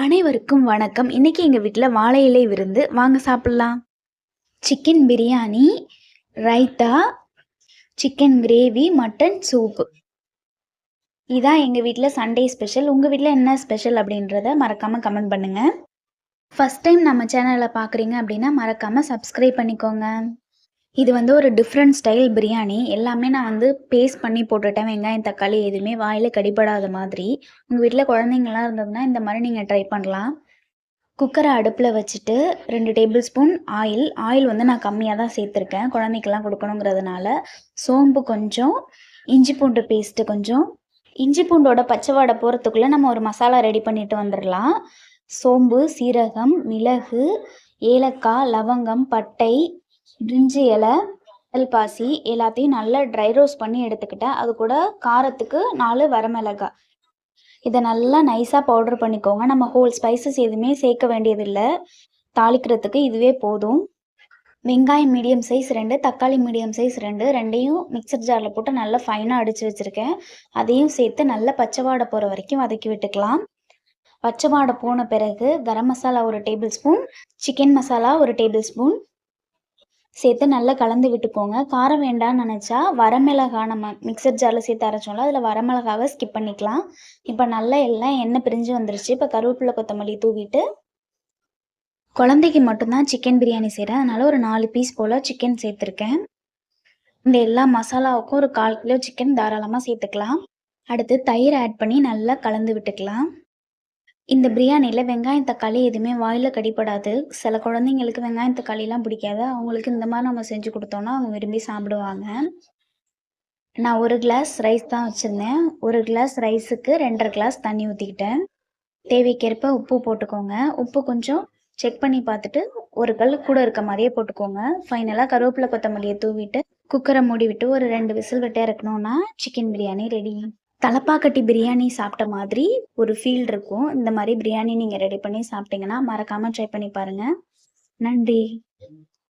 அனைவருக்கும் வணக்கம். இன்னைக்கு எங்க வீட்ல வாழை இலை விருந்து. வாங்க சாப்பிடலாம். Chicken biryani, raita, chicken gravy, mutton soup. இதான் எங்க வீட்ல சண்டே ஸ்பெஷல். உங்க வீட்ல என்ன ஸ்பெஷல் அப்படின்றத மறக்காம கமெண்ட் பண்ணுங்க. ஃபர்ஸ்ட் டைம் நம்ம சேனல பார்க்குறீங்க அப்படின்னா மறக்காம சப்ஸ்கிரைப் பண்ணிக்கோங்க. இது ஒரு டிஃப்ரெண்ட் ஸ்டைல் பிரியாணி. எல்லாமே நான் பேஸ்ட் பண்ணி போட்டுட்டேன். வெங்காயம், தக்காளி எதுவுமே வாயில கடிபடாத மாதிரி. உங்க வீட்ல குழந்தைங்கலாம் இருந்ததுன்னா இந்த மாரி நீங்க ட்ரை பண்ணலாம். குக்கர அடுப்புல வச்சுட்டு 2 டேபிள் ஸ்பூன் ஆயில். நான் கம்மியா தான் சேர்த்துருக்கேன். குழந்தைக்கெல்லாம் குடுக்கணுங்கிறதுனால. சோம்பு கொஞ்சம், இஞ்சி பூண்டு பேஸ்ட்டு கொஞ்சம். இஞ்சி பூண்டோட பச்சை வாடை போறதுக்குள்ள நம்ம ஒரு மசாலா ரெடி பண்ணிட்டு வந்துரலாம். சோம்பு, சீரகம், மிளகு, ஏலக்காய், லவங்கம், பட்டை, பிரிஞ்சி இலை, கடல்பாசி எல்லாத்தையும் நல்லா ட்ரை ரோஸ்ட் பண்ணி எடுத்துக்கிட்டேன். அது கூட காரத்துக்கு 4 வரமிளகாய். இதை நல்லா நைஸாக பவுடர் பண்ணிக்கோங்க. நம்ம ஹோல் ஸ்பைசஸ் எதுவுமே சேர்க்க வேண்டியதில்லை. தாளிக்கிறதுக்கு இதுவே போதும். வெங்காயம் மீடியம் சைஸ் 2, தக்காளி மீடியம் சைஸ் 2, ரெண்டையும் மிக்சர் ஜாரில் போட்டு நல்லா ஃபைனாக அடித்து வச்சுருக்கேன். அதையும் சேர்த்து நல்லா பச்சை வாடை போகிற வரைக்கும் வதக்கி விட்டுக்கலாம். பச்சை வாடை போன பிறகு garam masala 1 tablespoon, chicken masala 1 tablespoon சேர்த்து நல்லா கலந்து விட்டுக்கோங்க. காரம் வேண்டான்னு நினச்சா வரமிளகாய் நம்ம மிக்சர் ஜாரில் சேர்த்து அரைச்சோம்ல, அதில் வரமிளகாவை ஸ்கிப் பண்ணிக்கலாம். இப்போ நல்லா எல்லாம் எண்ணெய் பிரிஞ்சு வந்துருச்சு. இப்போ கருவேப்பிலை கொத்தமல்லி தூவிட்டு, குழந்தைக்கு மட்டும்தான் சிக்கன் பிரியாணி செய்கிறேன். அதனால் ஒரு 4 பீஸ் போல் சிக்கன் சேர்த்துருக்கேன். இந்த எல்லா மசாலாவுக்கும் ஒரு 1/4 கிலோ சிக்கன் தாராளமாக சேர்த்துக்கலாம். அடுத்து தயிர் ஆட் பண்ணி நல்லா கலந்து விட்டுக்கலாம். இந்த பிரியாணியில் வெங்காயம், தக்காளி எதுவுமே வாயில் கடிப்படாது. சில குழந்தைங்களுக்கு வெங்காயம், தக்காளிலாம் பிடிக்காது. அவங்களுக்கு இந்த மாதிரி நம்ம செஞ்சு கொடுத்தோம்னா அவங்க விரும்பி சாப்பிடுவாங்க. நான் 1 கிளாஸ் ரைஸ் தான் வச்சுருந்தேன். 1 கிளாஸ் ரைஸுக்கு 2.5 கிளாஸ் தண்ணி ஊற்றிக்கிட்டேன். தேவைக்கேற்ப உப்பு போட்டுக்கோங்க. உப்பு கொஞ்சம் செக் பண்ணி பார்த்துட்டு 1 கல் கூட இருக்க மாதிரியே போட்டுக்கோங்க. ஃபைனலாக கருவேப்பிலை கொத்தமல்லியை தூவிட்டு குக்கரை மூடி விட்டு ஒரு 2 விசில் விட்டு இறக்கணுன்னா சிக்கன் பிரியாணி ரெடி. தலப்பாக்கட்டி பிரியாணி சாப்பிட்ட மாதிரி ஒரு ஃபீல் இருக்கும். இந்த மாதிரி பிரியாணி நீங்கள் ரெடி பண்ணி சாப்பிட்டீங்கன்னா மறக்காமல் ட்ரை பண்ணி பாருங்கள். நன்றி.